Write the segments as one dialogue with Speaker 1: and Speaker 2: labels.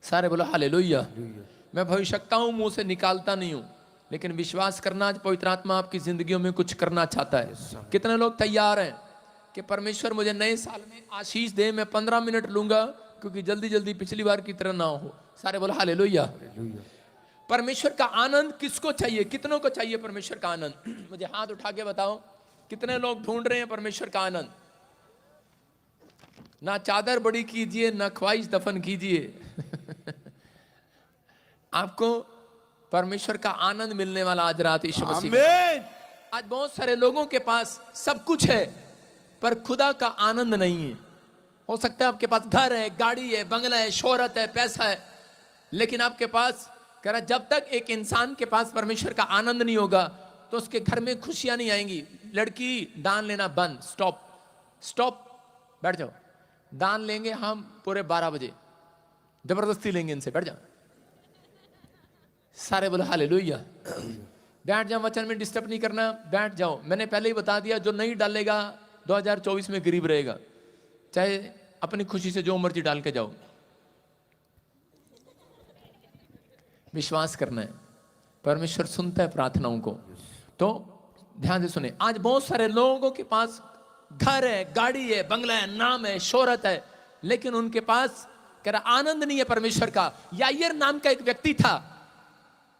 Speaker 1: सारे बोलो हालेलुया। मैं भविष्यता हूं, मुंह से निकालता नहीं हूं, लेकिन विश्वास करना आज पवित्र आत्मा आपकी जिंदगियों में कुछ करना चाहता है। कितने लोग तैयार हैं कि परमेश्वर मुझे नए साल में आशीष दे, मैं 15 मिनट लूंगा क्योंकि जल्दी जल्दी पिछली बार की तरह ना हो। सारे बोलो हालेलुया। परमेश्वर का आनंद किसको चाहिए, कितनों को चाहिए परमेश्वर का आनंद? मुझे हाथ उठा के बताओ कितने लोग ढूंढ रहे हैं परमेश्वर का आनंद? ना चादर बड़ी कीजिए ना ख्वाहिश दफन कीजिए आपको परमेश्वर का आनंद मिलने वाला आज रात यीशु मसीह का। आज बहुत सारे लोगों के पास सब कुछ है पर खुदा का आनंद नहीं है। हो सकता है आपके पास घर है, गाड़ी है, बंगला है, शोहरत है, पैसा है, लेकिन आपके पास कह रहा जब तक एक इंसान के पास परमेश्वर का आनंद नहीं होगा तो उसके घर में खुशियां नहीं आएंगी। लड़की दान लेना बंद, स्टॉप स्टॉप, बैठ जाओ। दान लेंगे हम पूरे 12 बजे, जबरदस्ती लेंगे इनसे, बैठ जाओ। सारे बोलो हालेलुया। बैठ जाओ, वचन में डिस्टर्ब नहीं करना, बैठ जाओ। मैंने पहले ही बता दिया जो नहीं डालेगा 2024 में गरीब रहेगा, चाहे अपनी खुशी से जो मर्जी डाल के जाओ। विश्वास करना है, परमेश्वर सुनता है प्रार्थनाओं को। तो ध्यान से सुने, आज बहुत सारे लोगों के पास घर है, गाड़ी है, बंगला है, नाम है, शोहरत है, लेकिन उनके पास कह रहा आनंद नहीं है परमेश्वर का। यायर नाम का एक व्यक्ति था,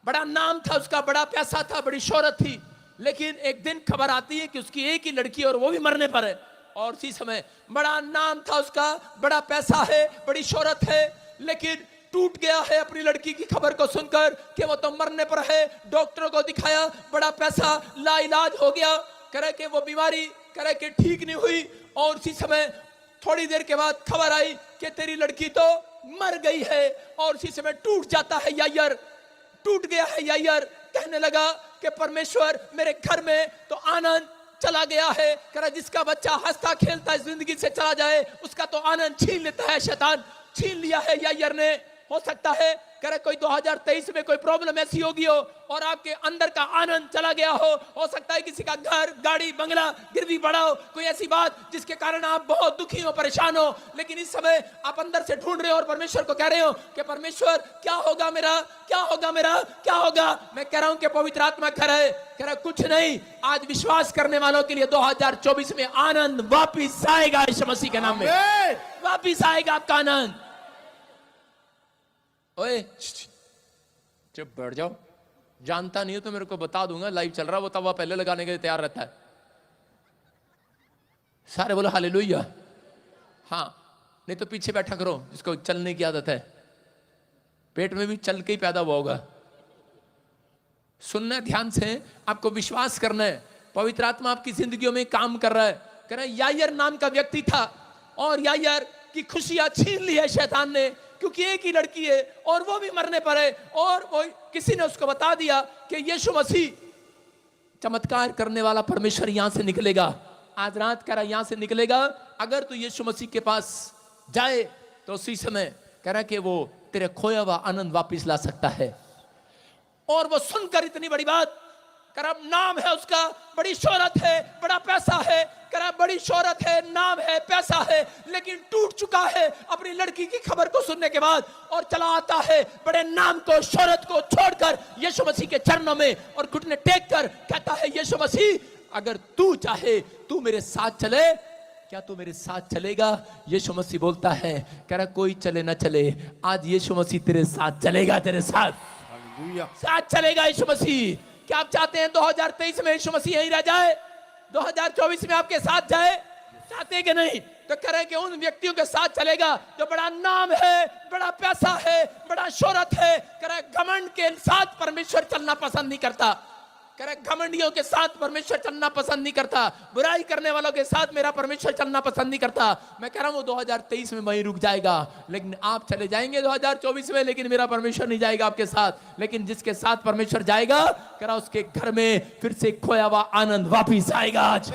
Speaker 1: बड़ा नाम था उसका, बड़ा पैसा था, बड़ी शोहरत थी, लेकिन एक दिन खबर आती है कि उसकी एक ही लड़की और वो भी मरने पर है। और उसी समय बड़ा नाम था उसका, बड़ा पैसा है, बड़ी शोहरत है, लेकिन टूट गया है अपनी लड़की की खबर को सुनकर कि वो तो मरने पर है। डॉक्टरों को दिखाया, बड़ा पैसा, लाइलाज हो गया, करे कि वो बीमारी करे कि ठीक नहीं हुई। और उसी समय थोड़ी देर के बाद खबर आई कि तेरी लड़की तो मर गई है। और उसी समय टूट जाता है यायर, टूट गया है यायर। कहने लगा कि परमेश्वर मेरे घर में तो आनंद चला गया है। कह जिसका बच्चा हंसता खेलता जिंदगी से चला जाए उसका तो आनंद छीन लेता है शैतान। छीन लिया है यायर ने। हो सकता है करे कोई 2023 में कोई प्रॉब्लम ऐसी होगी हो और आपके अंदर का आनंद चला गया हो सकता है किसी का घर, गाड़ी, बंगला गिरवी पड़ा हो, कोई ऐसी बात जिसके कारण आप बहुत दुखी हो, परेशान हो, लेकिन इस समय आप अंदर से ढूंढ रहे हो और परमेश्वर को कह रहे हो कि परमेश्वर क्या होगा मेरा, क्या होगा मेरा, क्या होगा। मैं कह रहा हूं कि पवित्र आत्मा कह रहा है, कह रहा कुछ नहीं, आज विश्वास करने वालों के लिए 2024 में आनंद वापिस आएगा। यीशु मसीह के नाम में वापिस आएगा आपका आनंद। ओए चुप बैठ जाओ, जानता नहीं हो तो मेरे को बता दूंगा, लाइव चल रहा, वो तवा पहले लगाने के लिए तैयार रहता है। सारे बोलो हालेलुया। हाँ, नहीं तो पीछे बैठा करो जिसको चलने की आदत है, पेट में भी चल के ही पैदा हुआ होगा। सुनना ध्यान से, आपको विश्वास करना है, पवित्र आत्मा आपकी जिंदगियों में काम कर रहा है। कह रहा है यायर नाम का व्यक्ति था और यायर की खुशियां छीन ली है शैतान ने, क्योंकि एक ही लड़की है और वो भी मरने पर है। और वो किसी ने उसको बता दिया कि यीशु मसीह चमत्कार करने वाला परमेश्वर यहां से निकलेगा। आज रात कह रहा यहां से निकलेगा, अगर तू यीशु मसीह के पास जाए तो उसी समय कह रहा कि वो तेरे खोया हुआ आनंद वापस ला सकता है। और वो सुनकर इतनी बड़ी बात, कह नाम है उसका, बड़ी शोहरत है, बड़ा पैसा है, कह बड़ी शोहरत है, नाम है, पैसा है, लेकिन टूट चुका है अपनी लड़की की खबर को सुनने के बाद। और चला आता है बड़े नाम को, शोहरत को छोड़कर यीशु मसीह के चरणों में और घुटने टेक कर कहता है यीशु मसीह अगर तू चाहे तू मेरे साथ चले, क्या तू मेरे साथ चलेगा? यीशु मसीह बोलता है, कह रहा कोई चले ना चले, आज यीशु मसीह तेरे साथ चलेगा, तेरे साथ चलेगा यीशु मसीह। क्या आप चाहते हैं 2023 में यीशु मसीह यहीं रह जाए, 2024 में आपके साथ जाए? चाहते कि नहीं? तो कह रहे हैं कि उन व्यक्तियों के साथ चलेगा जो बड़ा नाम है, बड़ा पैसा है, बड़ा शोहरत है। कह रहे घमंड के साथ परमेश्वर चलना पसंद नहीं करता। कह रहे घमंडियों के साथ परमेश्वर चलना पसंद नहीं करता, बुराई करने वालों के साथ मेरा परमेश्वर चलना पसंद नहीं करता। मैं कह रहा हूं 2023 में वहीं रुक जाएगा, लेकिन आप चले जाएंगे 2024 में, लेकिन मेरा परमेश्वर नहीं जाएगा आपके साथ। लेकिन जिसके साथ परमेश्वर जाएगा, कह रहा उसके घर में फिर से खोया हुआ आनंद वापिस आएगा। आज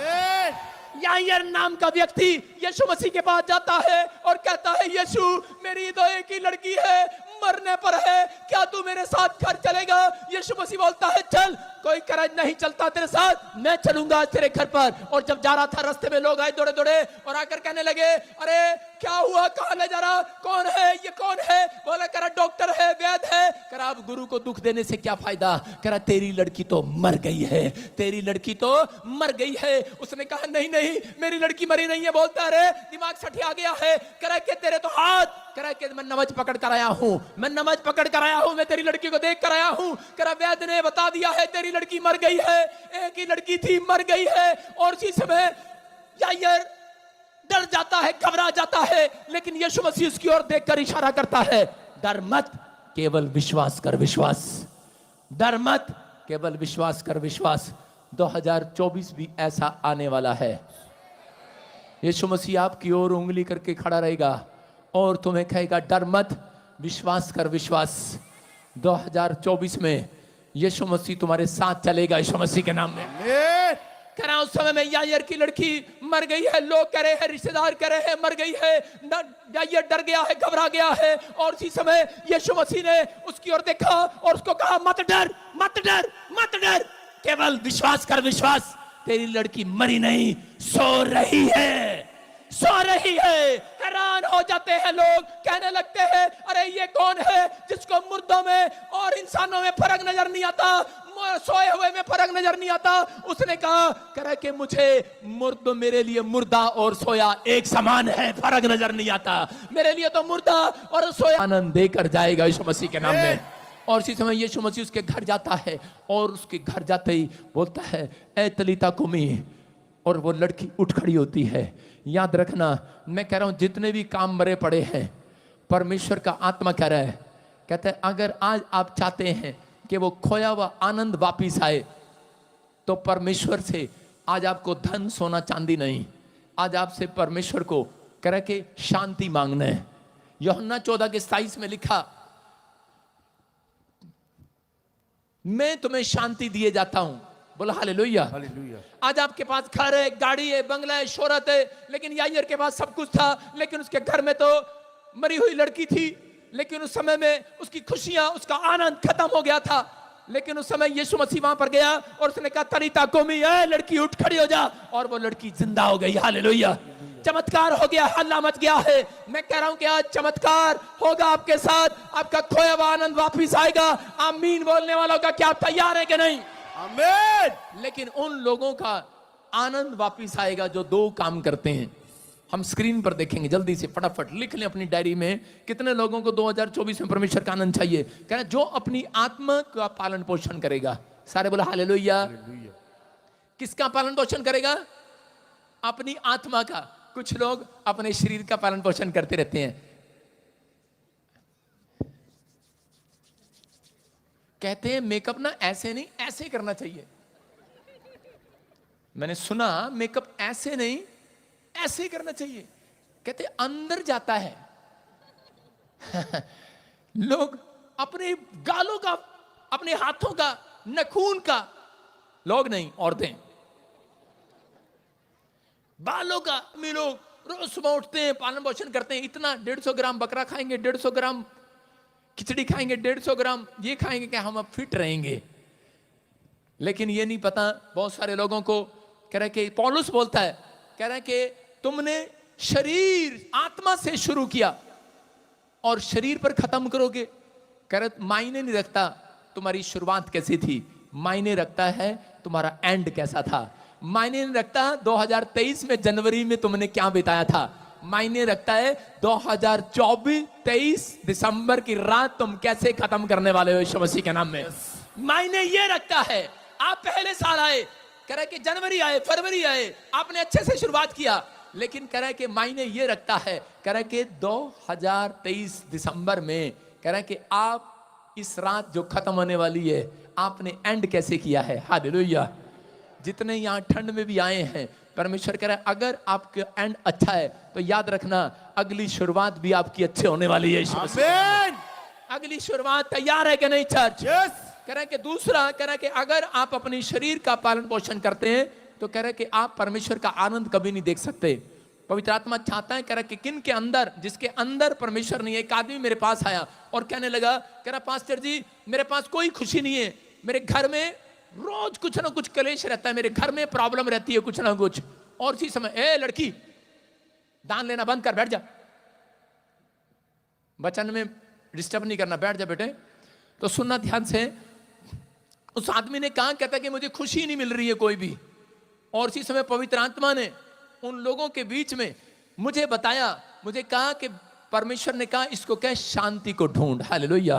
Speaker 1: यायर नाम का व्यक्ति यीशु मसीह के पास जाता है और कहता है यीशु मेरी तो एक ही लड़की है, मरने पर है, क्या तू मेरे साथ घर चलेगा? यीशु मसीह बोलता है चल, कोई करज नहीं चलता तेरे साथ, मैं चलूंगा आज तेरे घर पर। और जब जा रहा था रास्ते में लोग आए दौड़े दौड़े और आकर कहने लगे, अरे क्या हुआ, कहां ले जा रहा, कौन है ये, कौन है? बोला करा डॉक्टर है, वैद्य है। करा अब गुरु को दुख देने से क्या फायदा? करा तेरी लड़की तो मर गई है, तेरी लड़की तो मर गई है। उसने कहा नहीं नहीं मेरी लड़की मरी नहीं है। बोलता रे दिमाग सठिया गया है। करा के तेरे तो हाथ, करा के मैं नमाज पकड़ कर आया हूं, मैं नमाज पकड़ कर आया हूं, मैं तेरी लड़की को देख कर आया हूं। करा वैद्य ने बता दिया है तेरी लड़की मर गई है, एक ही लड़की थी मर गई है। और इसी समय यायर डर जाता है, घबरा जाता है, लेकिन यीशु मसीह उसकी ओर देखकर इशारा करता है, डर मत, केवल विश्वास कर, विश्वास। डर मत, केवल विश्वास कर, विश्वास। 2024 भी ऐसा आने वाला है। यीशु मसीह आपकी ओर उंगली करके खड़ा रहेगा और तुम्हें कहेगा डर मत, विश्वास कर, विश्वास। 2024 में यीशु मसीह तुम्हारे साथ चलेगा, यीशु मसीह के नाम में। करा उस समय में यायर की लड़की मर गई है, लोग कह रहे हैं, रिश्तेदार कह रहे हैं मर गई है, यायर डर गया है, घबरा गया है। और इसी समय यीशु मसीह ने उसकी ओर देखा और उसको कहा मत डर, मत डर, मत डर, केवल विश्वास कर, विश्वास। तेरी लड़की मरी नहीं, सो रही है, सो रही है। हैरान हो जाते हैं लोग, कहने लगते हैं अरे ये कौन है जिसको मुर्दों में और इंसानों में फर्क नजर नहीं आता, सोए हुए में फर्क नजर नहीं आता। उसने कहा कि मुझे मुर्द, मेरे लिए मुर्दा और सोया एक समान है, फर्क नजर नहीं आता। मेरे लिए तो मुर्दा और सोया आनंद देकर जाएगा यीशु मसीह के नाम में। और इसी समय यीशु मसीह उसके घर जाता है और उसके घर जाते ही बोलता है ए तलीता कुमी, और वो लड़की उठ खड़ी होती है। याद रखना, मैं कह रहा हूं जितने भी काम मरे पड़े हैं, परमेश्वर का आत्मा कह रहा है, कहते हैं अगर आज आप चाहते हैं कि वो खोया हुआ आनंद वापिस आए, तो परमेश्वर से आज आपको धन सोना चांदी नहीं, आज आपसे परमेश्वर को कह रहा कि शांति मांगना है। यूहन्ना 14:27 में लिखा, मैं तुम्हें शांति दिए जाता हूं। बोला हालेलुया, हालेलुया। आज आपके पास घर है, गाड़ी है, बंगला है, शोहरत है, लेकिन यायर के पास सब कुछ था, लेकिन उसके घर में तो मरी हुई लड़की थी। लेकिन उस समय में उसकी खुशियां, उसका आनंद खत्म हो गया था। लेकिन उस समय यीशु मसीह वहां पर गया और उसने कहा तरीता कुमी, लड़की उठ खड़ी हो जा, और वो लड़की जिंदा हो गई। हालेलुया, चमत्कार हो गया, हल्ला मच गया है। मैं कह रहा हूं कि आज चमत्कार होगा आपके साथ, आपका खोया हुआ आनंद वापिस आएगा। आमीन बोलने वालों का क्या आप तैयार है कि नहीं? आमीन। लेकिन उन लोगों का आनंद वापिस आएगा जो दो काम करते हैं। हम स्क्रीन पर देखेंगे, जल्दी से फटाफट लिख लें अपनी डायरी में, कितने लोगों को 2024 में परमेश्वर का आनंद चाहिए। कह रहे जो अपनी आत्मा का पालन पोषण करेगा। सारे बोला हालेलुया। किसका पालन पोषण करेगा? अपनी आत्मा का। कुछ लोग अपने शरीर का पालन पोषण करते रहते हैं, कहते हैं मेकअप ना ऐसे नहीं ऐसे करना चाहिए। मैंने सुना मेकअप ऐसे नहीं ऐसे करना चाहिए, कहते अंदर जाता है। लोग अपने गालों का, अपने हाथों का, नाखून का, लोग नहीं औरतें, बालों का। में लोग रोज सुबह उठते हैं, पालन पोषण करते हैं, इतना 150 ग्राम बकरा खाएंगे, 150 ग्राम खिचड़ी खाएंगे, 150 ग्राम ये खाएंगे कि हम अब फिट रहेंगे। लेकिन ये नहीं पता बहुत सारे लोगों को, कह रहे कि पौलुस बोलता है, कह रहे कि तुमने शरीर आत्मा से शुरू किया और शरीर पर खत्म करोगे। कह रहे मायने नहीं रखता तुम्हारी शुरुआत कैसी थी, मायने रखता है तुम्हारा एंड कैसा था। मायने नहीं रखता 2023 में जनवरी में तुमने क्या बिताया था, मायने रखता है 2024-23 दिसंबर की रात तुम कैसे खत्म करने वाले हो यीशु मसीह के नाम में। मायने ये रखता है आप पहले साल आए, कह रहे कि जनवरी आए, फरवरी आए, आपने अच्छे से शुरुआत किया, लेकिन कह रहे कि मायने ये रखता है, कह रहे कि 2023 दिसंबर में, कह रहे कि आप इस रात जो खत्म होने वाली है आपने एंड कैसे किया है। हालेलुया। जितने यहां ठंड में भी आए हैं, परमेश्वर कह रहा है अगर आपका एंड अच्छा है तो याद रखना अगली शुरुआत भी आपकी अच्छे होने वाली है। आमीन। अगली शुरुआत तैयार है कि नहीं चर्च? यस। कह रहा है कि दूसरा, कह रहा है कि अगर आप अपने शरीर का पालन पोषण करते हैं तो कह रहा है कि आप परमेश्वर का आनंद कभी नहीं देख सकते। पवित्र आत्मा चाहता है, कह रहा है कि किन के अंदर, जिसके अंदर परमेश्वर नहीं है। एक आदमी मेरे पास आया और कहने लगा, कह रहा पास्टर जी मेरे पास कोई खुशी नहीं है, मेरे घर में रोज कुछ ना कुछ कलेश रहता है, मेरे घर में प्रॉब्लम रहती है कुछ ना कुछ। और इसी समय, ए लड़की, दान लेना बंद कर, बैठ जा, वचन में डिस्टर्ब नहीं करना, बैठ जा बेटे। तो सुनना ध्यान से, उस आदमी ने कहा, कहता कि मुझे खुशी नहीं मिल रही है कोई भी। और इसी समय पवित्र आत्मा ने उन लोगों के बीच में मुझे बताया, मुझे कहा कि परमेश्वर ने कहा इसको कह शांति को ढूंढ। हालेलुया।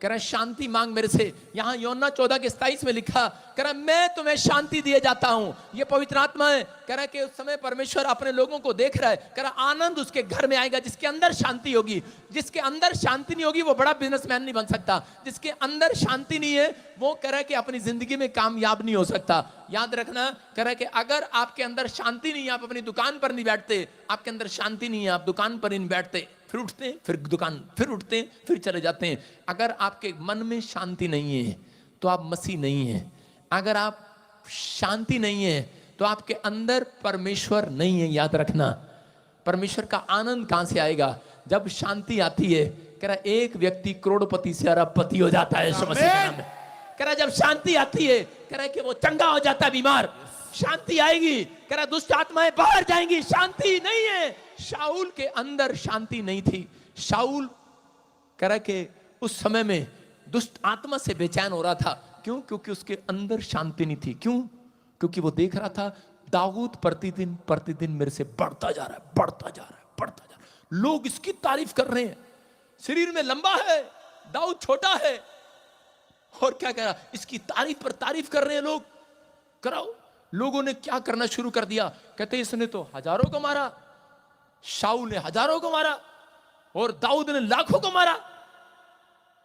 Speaker 1: कह रहा शांति मांग मेरे से। यहां यूहन्ना 14:27 में लिखा, कह रहा मैं तुम्हें शांति दिए जाता हूं। ये पवित्र आत्मा है। कह रहा कि उस समय परमेश्वर अपने लोगों को देख रहा है। कह रहा आनंद उसके घर में आएगा जिसके अंदर शांति होगी। जिसके अंदर शांति नहीं होगी वो बड़ा बिजनेसमैन नहीं बन सकता। जिसके अंदर शांति नहीं है वो कह रहा है कि अपनी जिंदगी में कामयाब नहीं हो सकता। याद रखना, कह रहा है कि अगर आपके अंदर शांति नहीं है, आप अपनी दुकान पर नहीं बैठते, आपके अंदर शांति नहीं है, आप दुकान पर नहीं बैठते, फिर उठते हैं, फिर दुकान, फिर उठते हैं, फिर चले जाते हैं। अगर आपके मन में शांति नहीं है तो आप मसीह नहीं है। अगर आप शांति नहीं है तो आपके अंदर परमेश्वर नहीं है। याद रखना, परमेश्वर का आनंद कहां से आएगा? जब शांति आती है। कह रहा एक व्यक्ति करोड़पति से अरबपति हो जाता है यीशु मसीह के नाम में। कह रहा जब शांति आती है, कह रहा कि वो चंगा हो जाता है बीमार। शांति आएगी, कह रहा दुष्ट आत्माएं बाहर जाएंगी। शांति नहीं है। शाऊल के अंदर शांति नहीं थी। शाऊल कह रहा कि उस समय में दुष्ट आत्मा से बेचैन हो रहा था। क्यों? क्योंकि उसके अंदर शांति नहीं थी। क्यों? क्योंकि वो देख रहा था दाऊद प्रतिदिन प्रतिदिन मेरे से बढ़ता जा रहा है, बढ़ता जा रहा है, बढ़ता जा रहा है। लोग इसकी तारीफ कर रहे हैं, शरीर में लंबा है, दाऊद छोटा है। और क्या कह रहा, इसकी तारीफ पर तारीफ कर रहे हैं लोग। कराओ, लोगों ने क्या करना शुरू कर दिया, कहते इसने तो हजारों को मारा, शाऊल ने हजारों को मारा और दाऊद ने लाखों को मारा।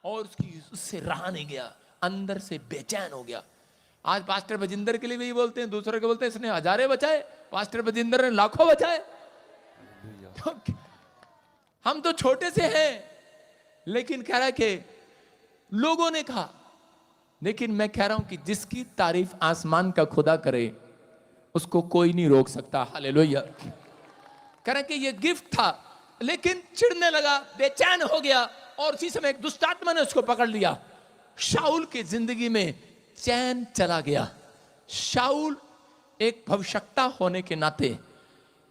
Speaker 1: और उससे रहा नहीं गया, अंदर से बेचैन हो गया। आज पास्टर बजिंदर के लिए भी बोलते हैं, दूसरे के बोलते हैं इसने हजारे बचाए, पास्टर बजिंदर ने लाखों बचाए। हम तो छोटे से हैं, लेकिन कह रहा है कि लोगों ने कहा। लेकिन मैं कह रहा हूं कि जिसकी तारीफ आसमान का खुदा करे उसको कोई नहीं रोक सकता। हालेलुया। कह रहे कि ये गिफ्ट था, लेकिन चिढ़ने लगा, बेचैन हो गया। और उसी समय एक दुष्ट आत्मा ने उसको पकड़ लिया। शाऊल की जिंदगी में चैन चला गया। शाऊल एक भविष्यवक्ता होने के नाते,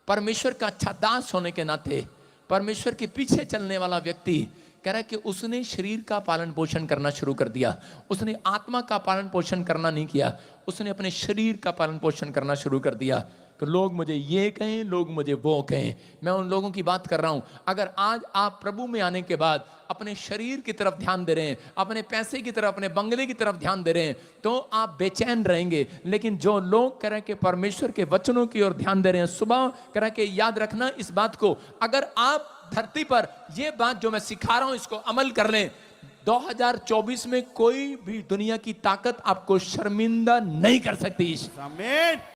Speaker 1: परमेश्वर का अच्छा दास होने के नाते, परमेश्वर के पीछे चलने वाला व्यक्ति, कह रहा है कि उसने शरीर का पालन पोषण करना शुरू कर दिया। उसने आत्मा का पालन पोषण करना नहीं किया, उसने अपने शरीर का पालन पोषण करना शुरू कर दिया। तो लोग मुझे ये कहें, लोग मुझे वो कहें, मैं उन लोगों की बात कर रहा हूं। अगर आज आप प्रभु में आने के बाद अपने शरीर की तरफ ध्यान दे रहे हैं, अपने पैसे की तरफ, अपने बंगले की तरफ ध्यान दे रहे हैं, तो आप बेचैन रहेंगे। लेकिन जो लोग कह रहे हैं कि परमेश्वर के वचनों की ओर ध्यान दे रहे हैं, सुबह कह रहे हैं कि याद रखना इस बात को, अगर आप धरती पर ये बात जो मैं सिखा रहा हूं इसको अमल कर लें, 2024 में कोई भी दुनिया की ताकत आपको शर्मिंदा नहीं कर सकती। आमीन।